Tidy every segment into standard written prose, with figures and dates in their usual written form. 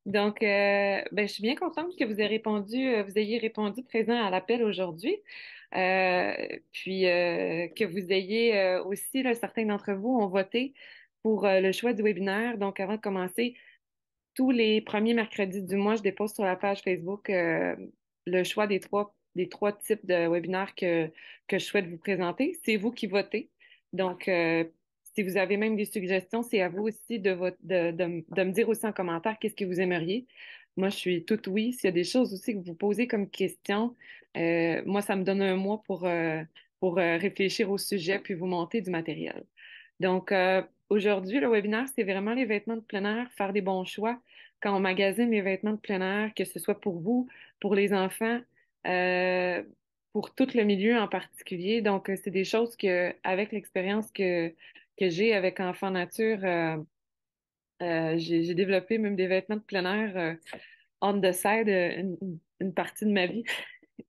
Je suis bien contente que vous ayez répondu présent à l'appel aujourd'hui. Que vous ayez aussi, là, certains d'entre vous ont voté pour le choix du webinaire. Donc, avant de commencer, tous les premiers mercredis du mois, je dépose sur la page Facebook le choix des trois types de webinaires que je souhaite vous présenter. C'est vous qui votez. Donc, si vous avez même des suggestions, c'est à vous aussi de me dire aussi en commentaire qu'est-ce que vous aimeriez. Moi, je suis toute oui. S'il y a des choses aussi que vous posez comme question, moi, ça me donne un mois pour réfléchir au sujet puis vous monter du matériel. Aujourd'hui, le webinaire, c'est vraiment les vêtements de plein air, faire des bons choix. Quand on magasine les vêtements de plein air, que ce soit pour vous, pour les enfants, euh, pour tout le milieu en particulier. C'est des choses que, avec l'expérience que j'ai avec Enfant Nature, j'ai développé même des vêtements de plein air on the side une partie de ma vie.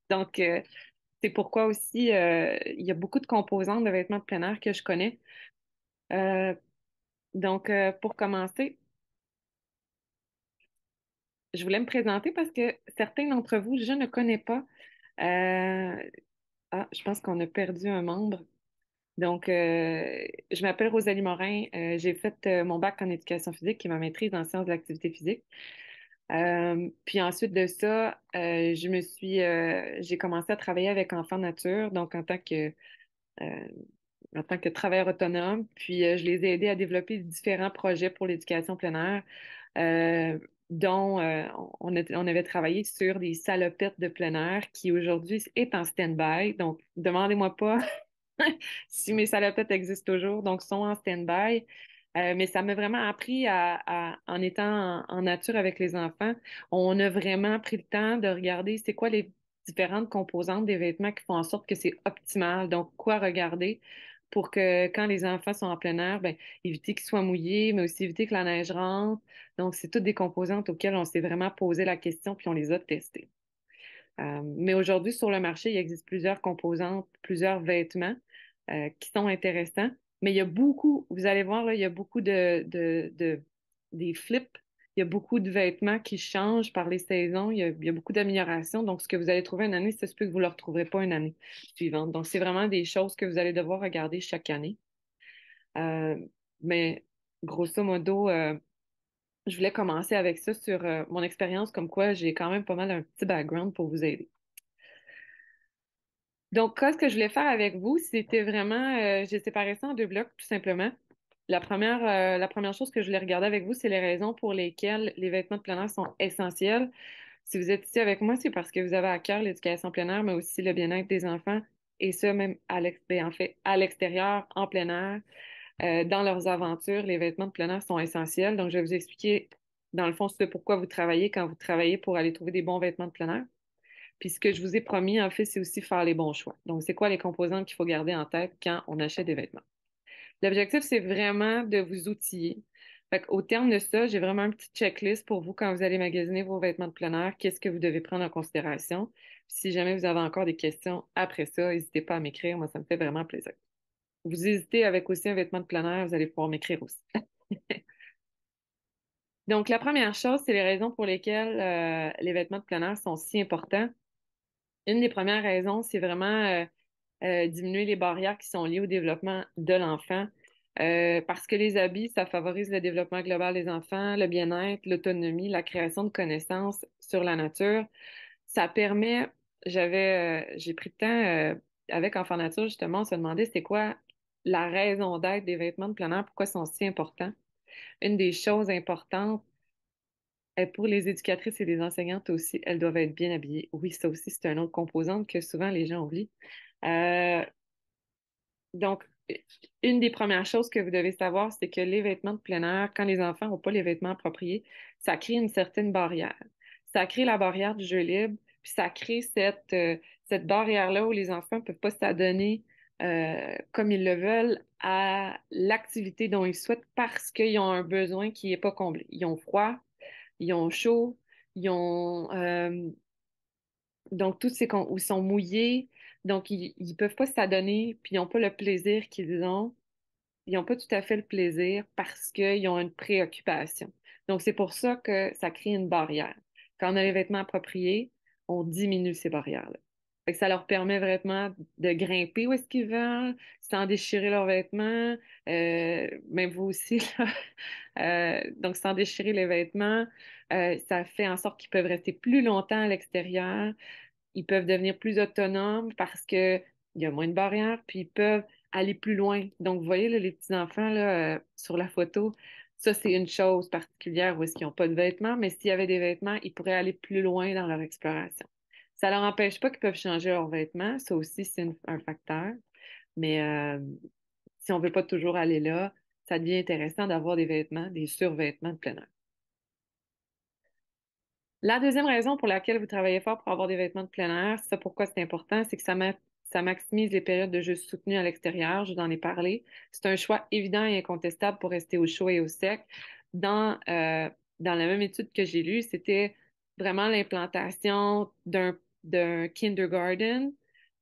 Donc, euh, c'est pourquoi aussi il y a beaucoup de composantes de vêtements de plein air que je connais. Euh, pour commencer, je voulais me présenter parce que certains d'entre vous, je ne connais pas. Euh, je pense qu'on a perdu un membre. Je m'appelle Rosalie Morin. J'ai fait mon bac en éducation physique et ma maîtrise en sciences de l'activité physique. Puis ensuite de ça, j'ai commencé à travailler avec Enfants Nature, donc euh, en tant que travailleur autonome. Je les ai aidés à développer différents projets pour l'éducation plein air, euh, dont on avait travaillé sur des salopettes de plein air qui aujourd'hui est en stand-by. Donc, demandez-moi pas si mes salopettes existent toujours, donc sont en stand-by. Mais ça m'a vraiment appris en étant en nature avec les enfants, on a vraiment pris le temps de regarder c'est quoi les différentes composantes des vêtements qui font en sorte que c'est optimal. Donc, quoi regarder pour que quand les enfants sont en plein air, ben, éviter qu'ils soient mouillés, mais aussi éviter que la neige rentre. Donc, c'est toutes des composantes auxquelles on s'est vraiment posé la question puis on les a testées. Mais aujourd'hui, sur le marché, il existe plusieurs composantes, plusieurs vêtements qui sont intéressants. Mais il y a beaucoup, vous allez voir, là, il y a beaucoup des flips. Il y a beaucoup de vêtements qui changent par les saisons. Il y a beaucoup d'améliorations. Donc, ce que vous allez trouver une année, ça se peut que vous ne le retrouverez pas une année suivante. Donc, c'est vraiment des choses que vous allez devoir regarder chaque année. Euh, mais grosso modo, je voulais commencer avec ça sur mon expérience, comme quoi j'ai quand même pas mal un petit background pour vous aider. Donc, ce que je voulais faire avec vous, c'était vraiment, j'ai séparé ça en deux blocs, tout simplement. La première chose que je voulais regarder avec vous, c'est les raisons pour lesquelles les vêtements de plein air sont essentiels. Si vous êtes ici avec moi, c'est parce que vous avez à cœur l'éducation plein air, mais aussi le bien-être des enfants, et ça même en fait, à l'extérieur, en plein air, dans leurs aventures, les vêtements de plein air sont essentiels. Donc, je vais vous expliquer, dans le fond, ce pourquoi vous travaillez quand vous travaillez pour aller trouver des bons vêtements de plein air. Puis ce que je vous ai promis, en fait, c'est aussi faire les bons choix. Donc, c'est quoi les composantes qu'il faut garder en tête quand on achète des vêtements? L'objectif, c'est vraiment de vous outiller. Fait qu'au terme de ça, j'ai vraiment un petit checklist pour vous quand vous allez magasiner vos vêtements de plein air. Qu'est-ce que vous devez prendre en considération? Puis si jamais vous avez encore des questions après ça, n'hésitez pas à m'écrire. Moi, ça me fait vraiment plaisir. Vous hésitez avec aussi un vêtement de plein air, vous allez pouvoir m'écrire aussi. Donc, la première chose, c'est les raisons pour lesquelles les vêtements de plein air sont si importants. Une des premières raisons, c'est vraiment diminuer les barrières qui sont liées au développement de l'enfant. Parce que les habits, ça favorise le développement global des enfants, le bien-être, l'autonomie, la création de connaissances sur la nature. Ça permet, j'ai pris le temps avec Enfant Nature, justement, on se demandait c'était quoi la raison d'être des vêtements de plein air, pourquoi ils sont si importants. Une des choses importantes pour les éducatrices et les enseignantes aussi, elles doivent être bien habillées. Oui, ça aussi, c'est une autre composante que souvent les gens oublient. Euh, donc, une des premières choses que vous devez savoir, c'est que les vêtements de plein air, quand les enfants n'ont pas les vêtements appropriés, ça crée une certaine barrière. Ça crée la barrière du jeu libre, puis ça crée cette barrière-là où les enfants ne peuvent pas s'adonner comme ils le veulent à l'activité dont ils souhaitent parce qu'ils ont un besoin qui n'est pas comblé. Ils ont froid, ils ont chaud, ils ont donc où ils sont mouillés, donc ils peuvent pas s'adonner, puis ils n'ont pas le plaisir qu'ils ont. ils n'ont pas tout à fait le plaisir parce qu'ils ont une préoccupation. Donc, c'est pour ça que ça crée une barrière. Quand on a les vêtements appropriés, on diminue ces barrières-là. Fait que ça leur permet vraiment de grimper où est-ce qu'ils veulent, sans déchirer leurs vêtements, même vous aussi, là. Donc, sans déchirer les vêtements, ça fait en sorte qu'ils peuvent rester plus longtemps à l'extérieur, ils peuvent devenir plus autonomes parce que il y a moins de barrières, puis ils peuvent aller plus loin. Donc, vous voyez, là, les petits-enfants là, sur la photo, ça, c'est une chose particulière où est-ce qu'ils n'ont pas de vêtements, mais s'il y avait des vêtements, ils pourraient aller plus loin dans leur exploration. Ça ne leur empêche pas qu'ils peuvent changer leurs vêtements, ça aussi, c'est un facteur, mais si on ne veut pas toujours aller là, ça devient intéressant d'avoir des vêtements, des survêtements de plein air. La deuxième raison pour laquelle vous travaillez fort pour avoir des vêtements de plein air, ça pourquoi c'est important, c'est que ça maximise les périodes de jeu soutenus à l'extérieur, je vous en ai parlé. C'est un choix évident et incontestable pour rester au chaud et au sec. Dans, euh, dans la même étude que j'ai lue, c'était vraiment l'implantation d'un kindergarten,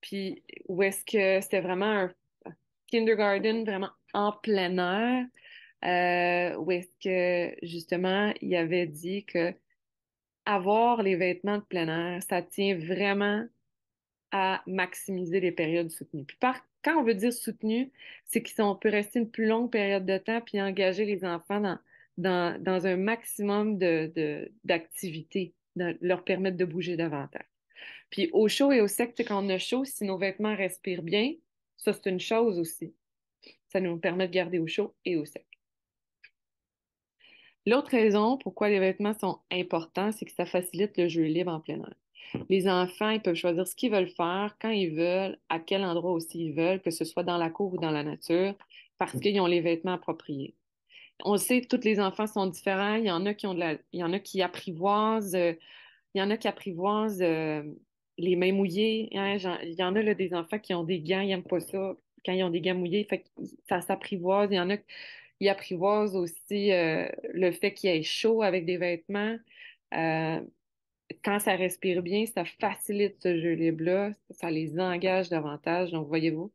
puis où est-ce que c'était vraiment un kindergarten vraiment en plein air, où est-ce que justement il avait dit que avoir les vêtements de plein air, ça tient vraiment à maximiser les périodes soutenues. Quand on veut dire soutenues, c'est qu'on peut rester une plus longue période de temps puis engager les enfants dans un maximum d'activités, leur permettre de bouger davantage. Puis au chaud et au sec, tu sais, quand on a chaud, si nos vêtements respirent bien, ça c'est une chose aussi. Ça nous permet de garder au chaud et au sec. L'autre raison pourquoi les vêtements sont importants, c'est que ça facilite le jeu libre en plein air. Les enfants, ils peuvent choisir ce qu'ils veulent faire, quand ils veulent, à quel endroit aussi ils veulent, que ce soit dans la cour ou dans la nature, parce qu'ils ont les vêtements appropriés. On le sait, tous les enfants sont différents. Il y en a qui ont il y en a qui apprivoisent, il y en a qui apprivoisent les mains mouillées, hein. Il y en a là, des enfants qui ont des gants, ils n'aiment pas ça quand ils ont des gants mouillés. Fait que ça s'apprivoise. Il y en a qui apprivoisent aussi le fait qu'il y ait chaud avec des vêtements. Euh, Quand ça respire bien, ça facilite ce jeu libre-là, ça les engage davantage. Donc, voyez-vous,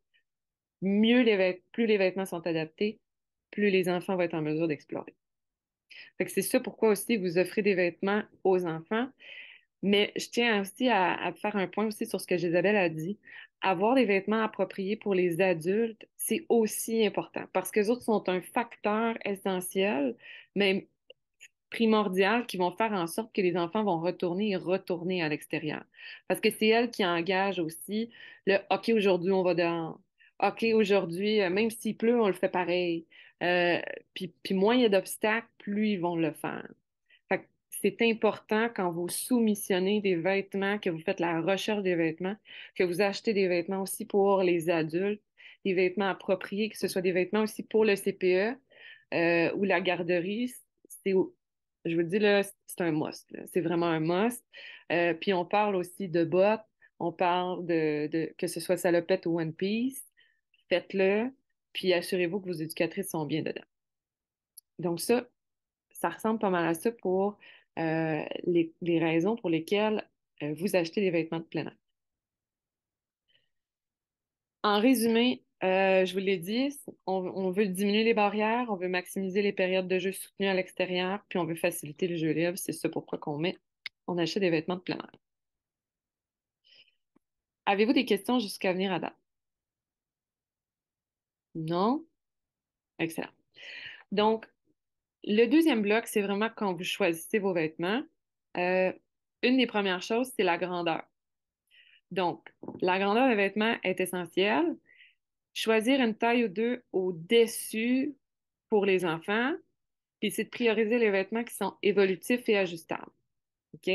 plus les vêtements sont adaptés, plus les enfants vont être en mesure d'explorer. Fait que c'est ça pourquoi aussi vous offrez des vêtements aux enfants. Mais je tiens aussi à faire un point aussi sur ce que Isabelle a dit. Avoir des vêtements appropriés pour les adultes, c'est aussi important parce que les autres sont un facteur essentiel, même primordial, qui vont faire en sorte que les enfants vont retourner et retourner à l'extérieur. Parce que c'est elles qui engagent aussi le OK, aujourd'hui, on va dehors. OK, aujourd'hui, même s'il pleut, on le fait pareil. Puis moins il y a d'obstacles, plus ils vont le faire. Fait que c'est important quand vous soumissionnez des vêtements, que vous faites la recherche des vêtements, que vous achetez des vêtements aussi pour les adultes, des vêtements appropriés, que ce soit des vêtements aussi pour le CPE ou la garderie. C'est, je vous dis là, c'est un must, là. C'est vraiment un must. Puis on parle aussi de bottes, on parle que ce soit salopette ou One Piece, faites-le, puis assurez-vous que vos éducatrices sont bien dedans. Donc ça ressemble pas mal à ça pour les raisons pour lesquelles vous achetez des vêtements de plein air. En résumé, je vous l'ai dit, on veut diminuer les barrières, on veut maximiser les périodes de jeu soutenues à l'extérieur, puis on veut faciliter le jeu libre. C'est ça pourquoi on achète des vêtements de plein air. Avez-vous des questions jusqu'à venir à date? Non? Excellent. Donc, le deuxième bloc, c'est vraiment quand vous choisissez vos vêtements. Euh, une des premières choses, c'est la grandeur. Donc, la grandeur des vêtements est essentielle. Choisir une taille ou deux au-dessus pour les enfants, puis c'est de prioriser les vêtements qui sont évolutifs et ajustables. OK?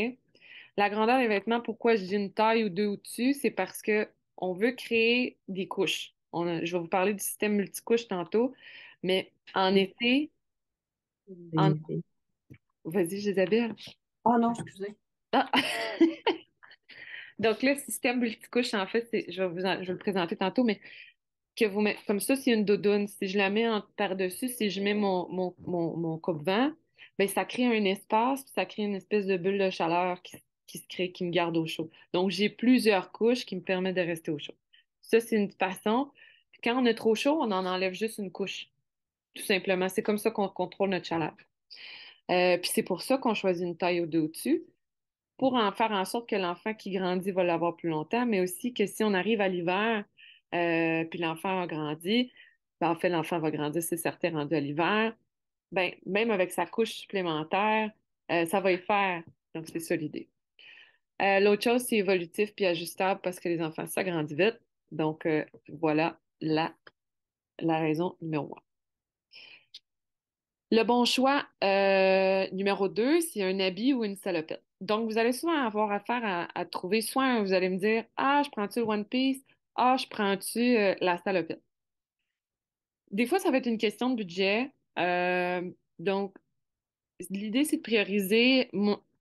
La grandeur des vêtements, pourquoi je dis une taille ou deux au-dessus, c'est parce que on veut créer des couches. Je vais vous parler du système multicouche tantôt, mais en été, Des en... idées. Vas-y, Isabelle. Oh non, excusez. Ah! Donc, le système multicouche, en fait, je vais le présenter tantôt, mais que vous mettez, comme ça, c'est une doudoune. Si je la mets par-dessus, si je mets mon coupe-vent, ben, ça crée un espace, puis ça crée une espèce de bulle de chaleur qui se crée, qui me garde au chaud. Donc, j'ai plusieurs couches qui me permettent de rester au chaud. Ça, c'est une façon. Puis quand on est trop chaud, on en enlève juste une couche. tout simplement. C'est comme ça qu'on contrôle notre chaleur. Puis c'est pour ça qu'on choisit une taille au-dessus, pour en faire en sorte que l'enfant qui grandit va l'avoir plus longtemps, mais aussi que si on arrive à l'hiver, puis l'enfant a grandi, ben, en fait, l'enfant va grandir, c'est certain, rendu à l'hiver, ben, même avec sa couche supplémentaire, ça va y faire. Donc, c'est ça l'idée. L'autre chose, c'est évolutif puis ajustable parce que les enfants, ça grandit vite. Donc, voilà la raison numéro un. Le bon choix numéro 2, c'est un habit ou une salopette. Donc, vous allez souvent avoir affaire à trouver, soit vous allez me dire, ah, je prends-tu le One Piece? Ah, je prends-tu la salopette? Des fois, ça va être une question de budget. Donc, l'idée, c'est de prioriser,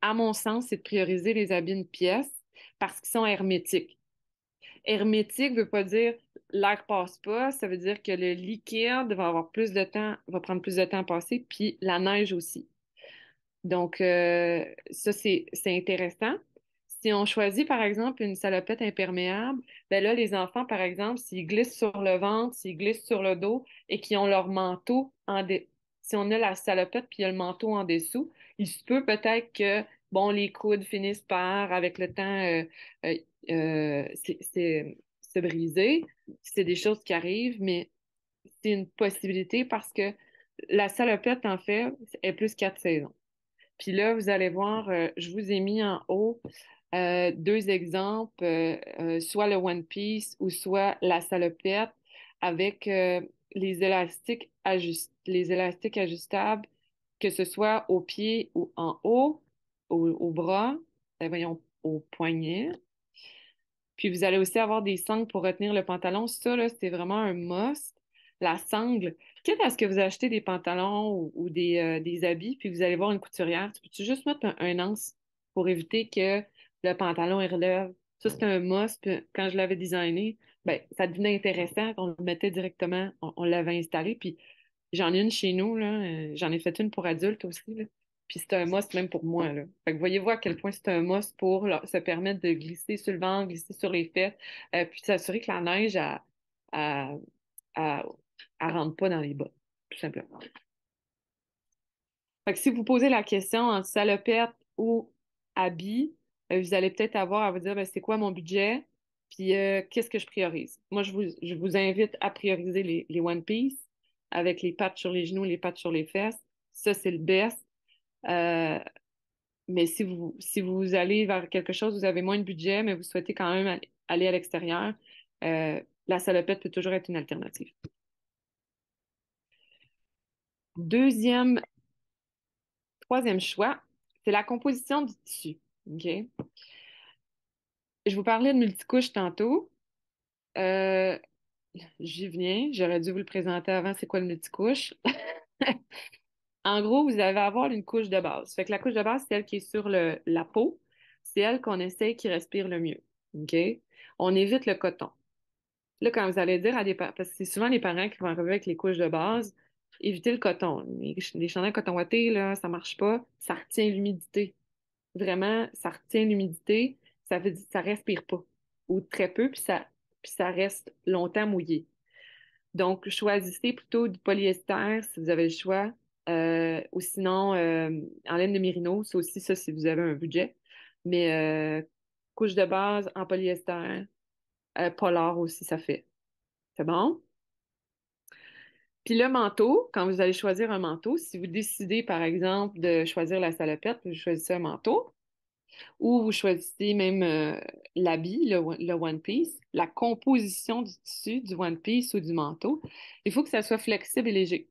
à mon sens, c'est de prioriser les habits de pièce parce qu'ils sont hermétiques. Hermétique veut pas dire l'air passe pas, ça veut dire que le liquide va avoir plus de temps, va prendre plus de temps à passer, puis la neige aussi. Donc, ça, c'est intéressant. Si on choisit, par exemple, une salopette imperméable, ben là, les enfants, par exemple, s'ils glissent sur le ventre, s'ils glissent sur le dos et qu'ils ont leur manteau si on a la salopette puis il y a le manteau en dessous, il se peut peut-être que, bon, les coudes finissent par, avec le temps, euh, se briser. C'est des choses qui arrivent, mais c'est une possibilité parce que la salopette, en fait, est plus 4 saisons. Puis là, vous allez voir, je vous ai mis en haut deux exemples, soit le One Piece ou soit la salopette avec les élastiques ajustables, que ce soit au pied ou en haut, au bras, voyons, au poignet. Puis vous allez aussi avoir des sangles pour retenir le pantalon. Ça, là, c'est vraiment un must. La sangle, quitte à ce que vous achetez des pantalons ou des habits, puis vous allez voir une couturière, tu peux-tu juste mettre un anse pour éviter que le pantalon il relève? Ça, c'est un must. Puis quand je l'avais designé, ben, ça devenait intéressant. On le mettait directement, on l'avait installé. Puis j'en ai une chez nous, là. J'en ai fait une pour adultes aussi, là. Puis c'est un must même pour moi, là. Fait que voyez-vous à quel point c'est un must pour se permettre de glisser sur le ventre, glisser sur les fesses, puis s'assurer que la neige, elle, elle- elle rentre pas dans les bas, tout simplement. Fait que si vous posez la question en salopette ou habit, vous allez peut-être avoir à vous dire, ben, c'est quoi mon budget, puis qu'est-ce que je priorise. Moi, je vous invite à prioriser les One Piece avec les pattes sur les genoux, les pattes sur les fesses. Ça, c'est le best. Euh, mais si vous allez vers quelque chose, vous avez moins de budget, mais vous souhaitez quand même aller à l'extérieur, la salopette peut toujours être une alternative. Deuxième, troisième choix, c'est la composition du tissu. OK? Je vous parlais de multicouche tantôt. Euh, J'y viens. J'aurais dû vous le présenter avant. C'est quoi le multicouche? En gros, vous allez avoir une couche de base. Fait que la couche de base, c'est celle qui est sur la peau. C'est elle qu'on essaye qui respire le mieux. OK? On évite le coton. Là, quand vous allez dire à parce que c'est souvent les parents qui vont arriver avec les couches de base, évitez le coton. Les chandails coton ouaté, là, ça marche pas. Ça retient l'humidité. Vraiment, ça retient l'humidité. Ça veut dire, ça respire pas. Ou très peu, puis ça reste longtemps mouillé. Donc, choisissez plutôt du polyester si vous avez le choix. Ou sinon, en laine de mérino, c'est aussi ça si vous avez un budget. Mais couche de base en polyester, polar aussi, ça fait. C'est bon? Puis le manteau, quand vous allez choisir un manteau, si vous décidez, par exemple, de choisir la salopette, vous choisissez un manteau, ou vous choisissez même l'habit, le One Piece, la composition du tissu du One Piece ou du manteau, il faut que ça soit flexible et léger.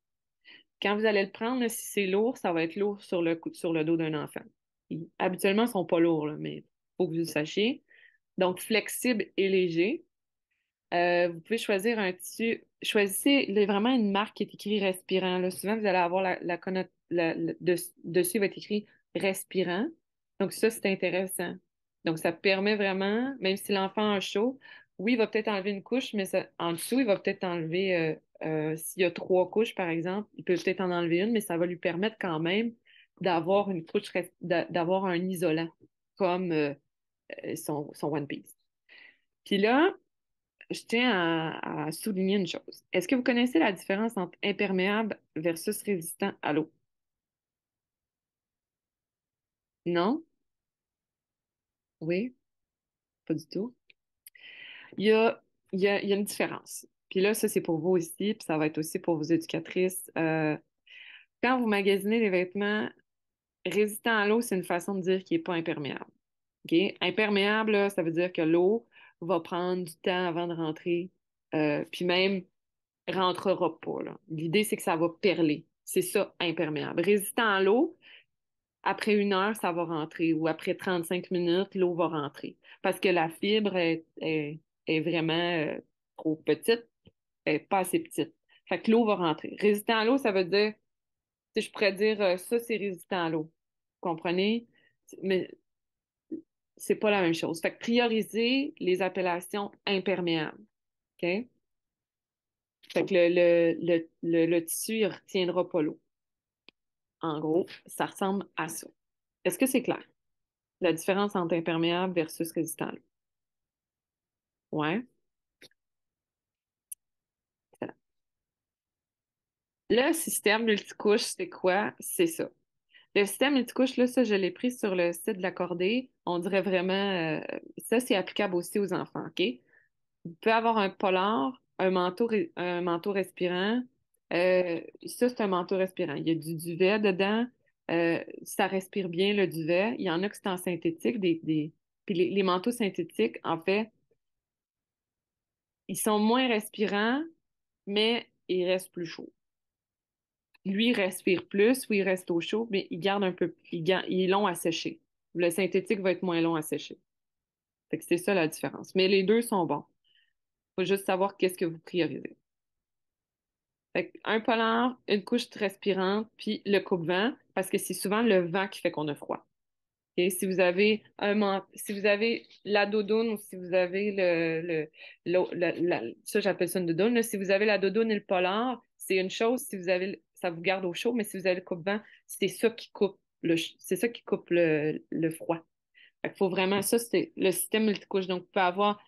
Quand vous allez le prendre, là, si c'est lourd, ça va être lourd sur le dos d'un enfant. Habituellement, ils sont pas lourds, là, mais il faut que vous le sachiez. Donc, flexible et léger. Vous pouvez choisir un tissu. Choisissez vraiment une marque qui est écrit respirant. Là. Souvent, vous allez avoir dessus, il va être écrit respirant. Donc, ça, c'est intéressant. Donc, ça permet vraiment, même si l'enfant a chaud, oui, il va peut-être enlever une couche, mais en dessous, il va peut-être enlever, s'il y a 3 couches, par exemple, il peut peut-être en enlever une, mais ça va lui permettre quand même d'avoir une couche, d'avoir un isolant, comme son One Piece. Puis là, je tiens à souligner une chose. Est-ce que vous connaissez la différence entre imperméable versus résistant à l'eau? Non? Oui? Pas du tout. Il y a, il y a une différence. Puis là, ça, c'est pour vous aussi, puis ça va être aussi pour vos éducatrices. Quand vous magasinez des vêtements résistants à l'eau, c'est une façon de dire qu'il n'est pas imperméable. OK? Imperméable, là, ça veut dire que l'eau va prendre du temps avant de rentrer, puis même rentrera pas, là. L'idée, c'est que ça va perler. C'est ça, imperméable. Résistant à l'eau, après 1 heure, ça va rentrer, ou après 35 minutes, l'eau va rentrer. Parce que la fibre est vraiment trop petite, elle est pas assez petite. Fait que l'eau va rentrer. Résistant à l'eau, ça veut dire, si je pourrais dire, ça, c'est résistant à l'eau. Vous comprenez? Mais c'est pas la même chose. Fait que prioriser les appellations imperméables. OK? Fait que le tissu, il retiendra pas l'eau. En gros, ça ressemble à ça. Est-ce que c'est clair? La différence entre imperméable versus résistant à l'eau. Ouais. Excellent. Le système multicouche, c'est quoi? C'est ça. Le système multicouche, là, ça, je l'ai pris sur le site de l'Accordé. On dirait vraiment, ça, c'est applicable aussi aux enfants, OK? Vous pouvez avoir un polar, un manteau respirant. Ça, c'est un manteau respirant. Il y a du duvet dedans. Ça respire bien, le duvet. Il y en a qui sont en synthétique. Puis les manteaux synthétiques, en fait, ils sont moins respirants, mais ils restent plus chauds. Lui, il respire plus, oui, il reste au chaud, mais il garde un peu, il est long à sécher. Le synthétique va être moins long à sécher. Fait que c'est ça la différence. Mais les deux sont bons. Faut juste savoir qu'est-ce que vous priorisez. Fait que un polar, une couche respirante, puis le coupe-vent, parce que c'est souvent le vent qui fait qu'on a froid. Ok? Si vous avez si vous avez la doudoune ou si vous avez ça j'appelle ça une doudoune, là. Si vous avez la doudoune et le polar, c'est une chose. Si vous avez, ça vous garde au chaud, mais si vous avez le coupe-vent, c'est ça qui coupe le froid. Fait qu'il faut vraiment, ça, c'est le système multicouche. Donc, vous pouvez avoir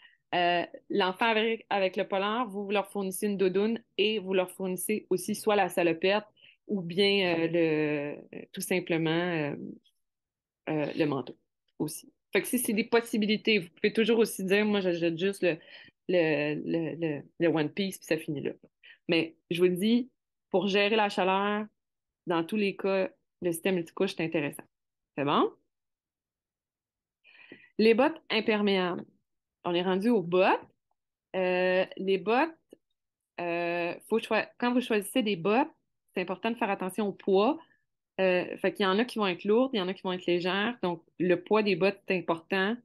l'enfant avec le polar, vous leur fournissez une doudoune et vous leur fournissez aussi soit la salopette ou bien tout simplement le manteau aussi. Fait que si c'est des possibilités, vous pouvez toujours aussi dire, moi, j'achète juste le One Piece puis ça finit là. Mais je vous le dis, pour gérer la chaleur, dans tous les cas, le système multicouche, c'est intéressant. C'est bon? Les bottes imperméables. On est rendu aux bottes. Les bottes, quand vous choisissez des bottes, c'est important de faire attention au poids. Fait qu'il y en a qui vont être lourdes, il y en a qui vont être légères. Donc, le poids des bottes est important.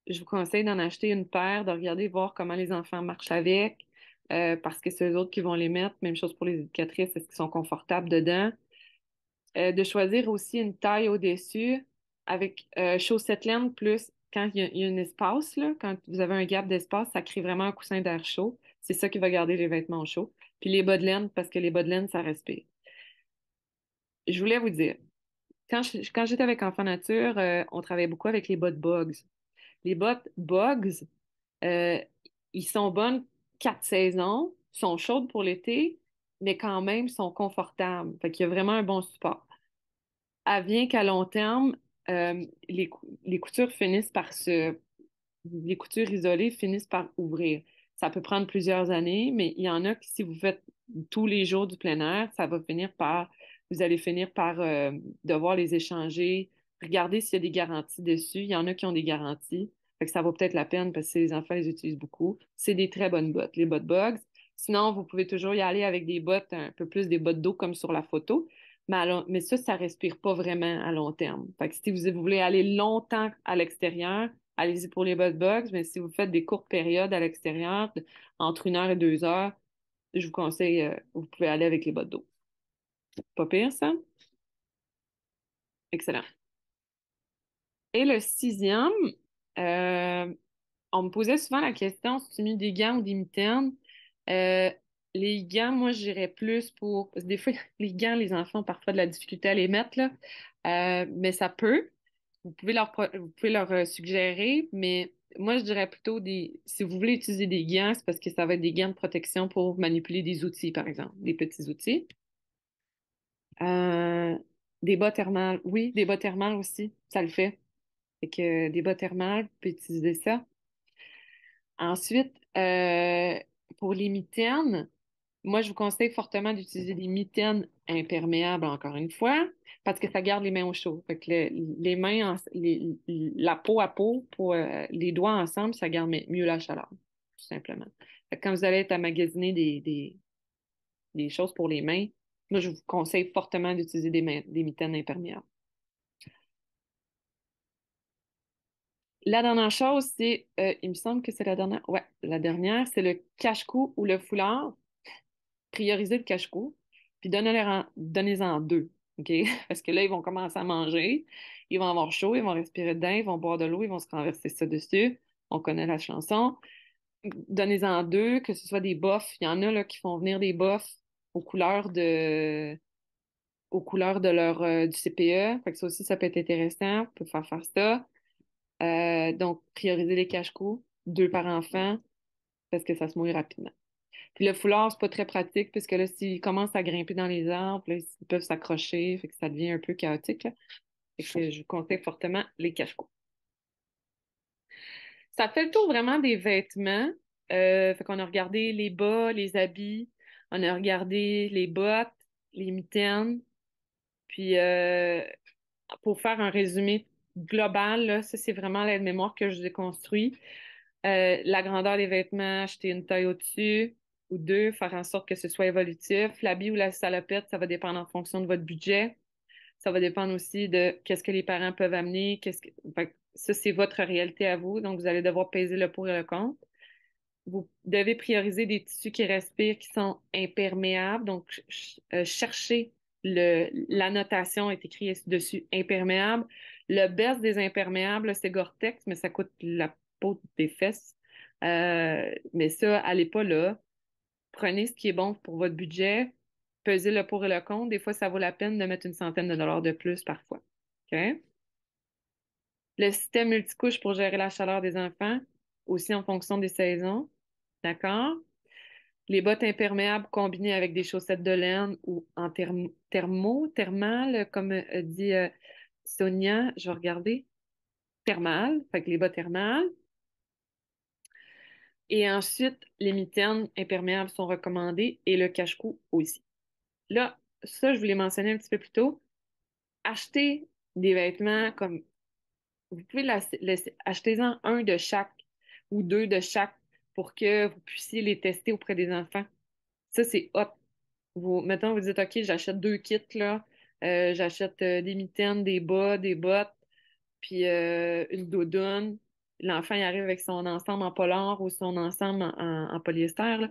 Je vous conseille d'en acheter une paire, de regarder, voir comment les enfants marchent avec, parce que c'est eux autres qui vont les mettre. Même chose pour les éducatrices, est-ce qu'ils sont confortables dedans? De choisir aussi une taille au-dessus avec chaussettes laine plus il y a un espace, là, quand vous avez un gap d'espace, ça crée vraiment un coussin d'air chaud. C'est ça qui va garder les vêtements chauds. Puis les bas de laine, parce que les bas de laine, ça respire. Je voulais vous dire, quand j'étais avec Enfant Nature, on travaillait beaucoup avec les bottes Bugs. Les bottes Bugs, euh, ils sont bonnes 4 saisons, sont chaudes pour l'été, mais quand même sont confortables. Fait qu'il y a vraiment un bon support. Vient qu'à long terme, les coutures finissent les coutures isolées finissent par ouvrir. Ça peut prendre plusieurs années, mais il y en a qui, si vous faites tous les jours du plein air, vous allez finir par devoir les échanger, regarder s'il y a des garanties dessus. Il y en a qui ont des garanties. Fait que ça vaut peut-être la peine parce que les enfants les utilisent beaucoup. C'est des très bonnes bottes, les bottes Bugs. Sinon, vous pouvez toujours y aller avec des bottes, un peu plus des bottes d'eau comme sur la photo. Mais ça respire pas vraiment à long terme. Fait que si vous voulez aller longtemps à l'extérieur, allez-y pour les bottes Bugs. Mais si vous faites des courtes périodes à l'extérieur, entre 1 heure et 2 heures, je vous conseille, vous pouvez aller avec les bottes d'eau. Pas pire, ça? Excellent. Et le sixième, euh, on me posait souvent la question si tu mets des gants ou des mitaines. Euh, les gants, moi, j'irais plus pour. Parce que des fois, les gants, les enfants ont parfois de la difficulté à les mettre, là. Mais ça peut. Vous pouvez leur suggérer, mais moi, je dirais plutôt si vous voulez utiliser des gants, c'est parce que ça va être des gants de protection pour manipuler des outils, par exemple, des petits outils. Euh, des bas thermales, oui, des bas thermales aussi, ça le fait. Fait que des bas thermales, vous pouvez utiliser ça. Ensuite, pour les mitaines, moi, je vous conseille fortement d'utiliser des mitaines imperméables, encore une fois, parce que ça garde les mains au chaud. Fait que les mains, la peau à peau, pour les doigts ensemble, ça garde mieux la chaleur, tout simplement. Fait que quand vous allez être à magasiner des choses pour les mains, moi, je vous conseille fortement d'utiliser des mitaines imperméables. La dernière chose, il me semble que c'est la dernière, ouais, la dernière, c'est le cache-cou ou le foulard. Priorisez le cache-cou, puis donnez-en deux, OK? Parce que là, ils vont commencer à manger, ils vont avoir chaud, ils vont respirer dedans, ils vont boire de l'eau, ils vont se renverser ça dessus. On connaît la chanson. Donnez-en deux, que ce soit des bofs. Il y en a là, qui font venir des bofs aux couleurs de, aux couleurs de leur, du CPE. Fait que ça aussi, ça peut être intéressant. On peut faire ça. Donc, prioriser les cache-cou, deux par enfant, parce que ça se mouille rapidement. Puis le foulard, c'est pas très pratique, puisque là, s'ils commencent à grimper dans les arbres, là, ils peuvent s'accrocher, fait que ça devient un peu chaotique, là. Fait que je vous conseille fortement les cache-cou. Ça fait le tour vraiment des vêtements. Fait qu'on a regardé les bas, les habits, on a regardé les bottes, les mitaines. Puis pour faire un résumé global, là, ça c'est vraiment l'aide-mémoire que je vous ai construit. La grandeur des vêtements, acheter une taille au-dessus ou deux, faire en sorte que ce soit évolutif. L'habit ou la salopette, ça va dépendre en fonction de votre budget. Ça va dépendre aussi de qu'est-ce que les parents peuvent amener. Fait que ça, c'est votre réalité à vous. Donc, vous allez devoir peser le pour et le contre. Vous devez prioriser des tissus qui respirent, qui sont imperméables. Donc, cherchez la notation est écrite dessus, imperméable. Le best des imperméables, c'est Gore-Tex, mais ça coûte la peau des fesses. Mais ça, allez pas là. Prenez ce qui est bon pour votre budget. Pesez le pour et le contre. Des fois, ça vaut la peine de mettre une centaine de dollars de plus parfois. OK? Le système multicouche pour gérer la chaleur des enfants, aussi en fonction des saisons. D'accord? Les bottes imperméables combinées avec des chaussettes de laine ou en thermales, comme dit Sonia, je vais regarder. Thermales, fait que les bottes thermales. Et ensuite, les mitaines imperméables sont recommandées et le cache-cou aussi. Là, ça, je voulais mentionner un petit peu plus tôt. Achetez des vêtements comme, vous pouvez achetez-en un de chaque ou deux de chaque pour que vous puissiez les tester auprès des enfants. Ça, c'est hot. Mettons, vous dites, OK, j'achète deux kits, là. J'achète des mitaines, des bas, des bottes, puis une doudoune. L'enfant, il arrive avec son ensemble en polar ou son ensemble en polyester, là.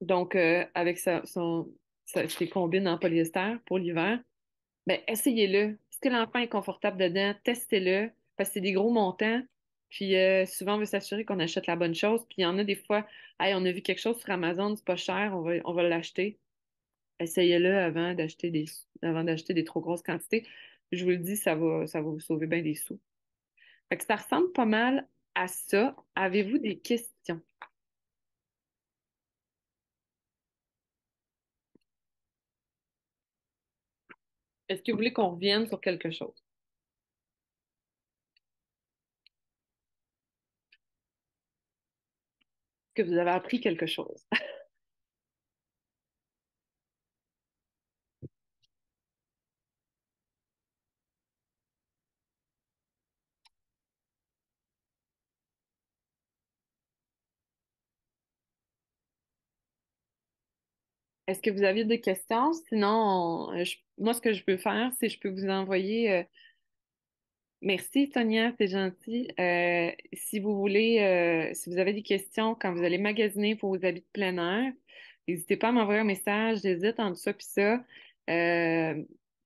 Donc, avec ses combines en polyester pour l'hiver, ben, essayez-le. Est-ce que l'enfant est confortable dedans? Testez-le, parce que c'est des gros montants. Puis souvent, on veut s'assurer qu'on achète la bonne chose. Puis il y en a des fois, hey, on a vu quelque chose sur Amazon, c'est pas cher, on va l'acheter. Essayez-le avant d'acheter des trop grosses quantités. Je vous le dis, ça va vous sauver bien des sous. Fait que ça ressemble pas mal à ça. Avez-vous des questions? Est-ce que vous voulez qu'on revienne sur quelque chose? Est-ce que vous avez appris quelque chose? Est-ce que vous aviez des questions? Sinon, moi, ce que je peux faire, c'est je peux vous envoyer. Merci, Sonia, c'est gentil. Si vous voulez, si vous avez des questions quand vous allez magasiner pour vos habits de plein air, n'hésitez pas à m'envoyer un message. J'hésite entre ça puis ça. Euh,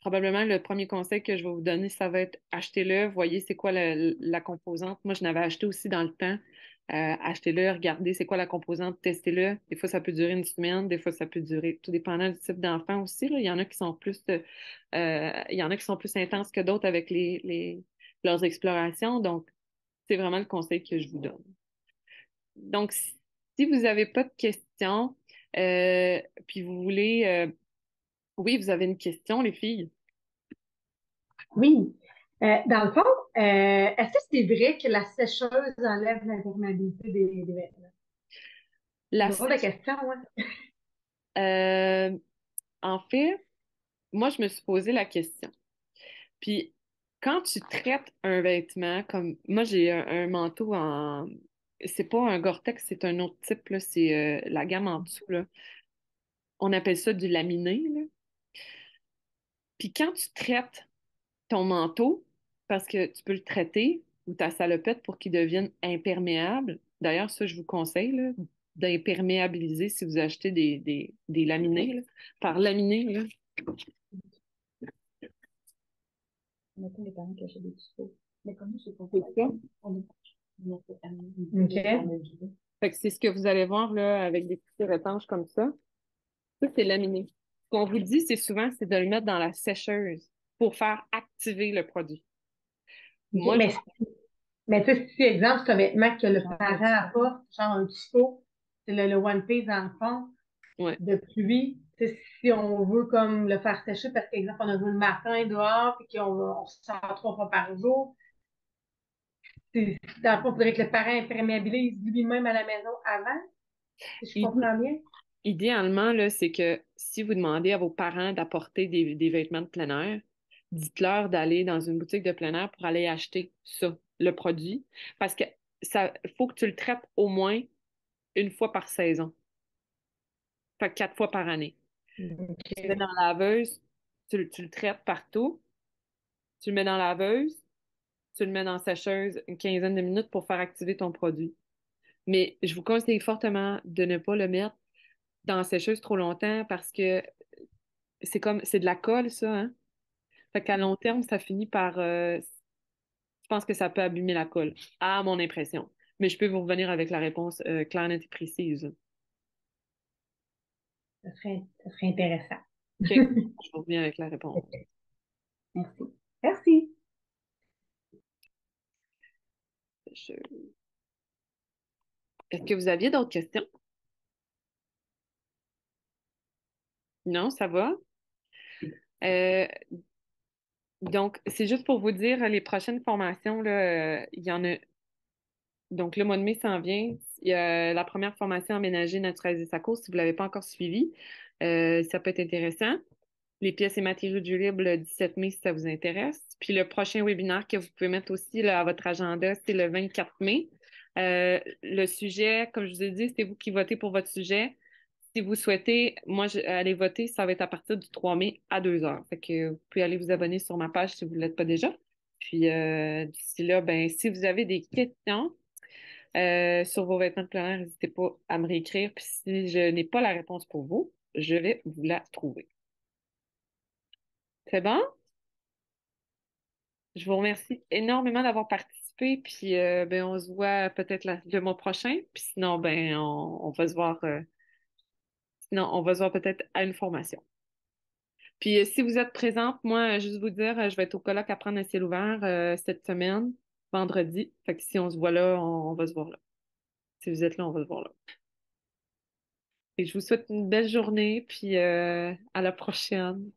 Probablement, le premier conseil que je vais vous donner, ça va être achetez-le, voyez c'est quoi la composante. Moi, je n'avais acheté aussi dans le temps. Achetez-le, regardez c'est quoi la composante, testez-le. Des fois, ça peut durer une semaine, des fois, ça peut durer, tout dépendant du type d'enfant aussi, là. Il y en a qui sont plus intenses que d'autres avec leurs explorations. Donc, C'est vraiment le conseil que je vous donne. Donc, si vous n'avez pas de questions, puis vous voulez... oui, vous avez une question, les filles? Oui. Dans le fond, est-ce que c'est vrai que la sécheuse enlève l'imperméabilité des vêtements? La Drôle de sèche... question, hein? euh, en fait, moi, je me suis posé la question. Puis, quand tu traites un vêtement comme... Moi, j'ai un manteau en... C'est pas un Gore-Tex, c'est un autre type, là. C'est la gamme en dessous, là. On appelle ça du laminé, là. Puis quand tu traites ton manteau, parce que tu peux le traiter, ou ta salopette pour qu'il devienne imperméable. D'ailleurs, ça, je vous conseille, là, d'imperméabiliser si vous achetez des laminés, là. Par laminé, là. Mettons les parents qui achètent des tutos. Mais comme nous, c'est pas C'est ça. on est OK. Fait que c'est ce que vous allez voir, là, avec des petits étanches comme ça. Ça, c'est laminé. Ce qu'on vous dit, c'est souvent, c'est de le mettre dans la sécheuse pour faire activer le produit. OK. Moi, Mais tu sais, si, exemple, c'est un vêtement que le parent apporte, genre un tuto, c'est le One Piece dans le fond, ouais. de pluie, tu sais, si on veut comme le faire sécher, parce qu'exemple, on a vu le matin dehors, puis on sort 3 fois par jour, dans le fond, il faudrait que le parent imperméabilise lui-même à la maison avant, si je Idé- comprends bien. Idéalement, là, c'est que si vous demandez à vos parents d'apporter des vêtements de plein air, dites-leur d'aller dans une boutique de plein air pour aller acheter ça, le produit, parce que ça, faut que tu le traites au moins une fois par saison, fait que 4 fois par année. Tu le mets dans OK. la laveuse, tu le traites partout, tu le mets dans la laveuse, tu le mets dans la sécheuse une quinzaine de minutes pour faire activer ton produit. Mais je vous conseille fortement de ne pas le mettre dans la sécheuse trop longtemps parce que c'est de la colle, ça, hein? Fait qu'à long terme, ça finit par, je pense que ça peut abîmer la colle, à mon impression. Mais je peux vous revenir avec la réponse claire, nette et précise. Ça serait intéressant. OK? Je vous reviens avec la réponse. Merci. Merci. Je- Est-ce que vous aviez d'autres questions? Non, ça va? Euh, donc, c'est juste pour vous dire, les prochaines formations, là, il y en a. Donc, le mois de mai s'en vient. Il y a la première formation aménagée, naturaliser sa course. Si vous ne l'avez pas encore suivi, ça peut être intéressant. Les pièces et matériaux du libre le 17 mai si ça vous intéresse. Puis le prochain webinaire que vous pouvez mettre aussi là, à votre agenda, c'est le 24 mai. Le sujet, comme je vous ai dit, c'est vous qui votez pour votre sujet. Si vous souhaitez, moi, aller voter, ça va être à partir du 3 mai à 2 heures. Fait que vous pouvez aller vous abonner sur ma page si vous ne l'êtes pas déjà. Puis d'ici là, ben, si vous avez des questions sur vos vêtements de plein air, n'hésitez pas à me réécrire. Puis si je n'ai pas la réponse pour vous, je vais vous la trouver. C'est bon? Je vous remercie énormément d'avoir participé, puis ben, on se voit peut-être le mois prochain, puis sinon, ben, on va se voir, sinon, on va se voir peut-être à une formation. Puis si vous êtes présente, moi, juste vous dire, je vais être au colloque à prendre un ciel ouvert cette semaine, vendredi. Fait que si on se voit là, on va se voir là. Si vous êtes là, on va se voir là. Et je vous souhaite une belle journée, puis à la prochaine.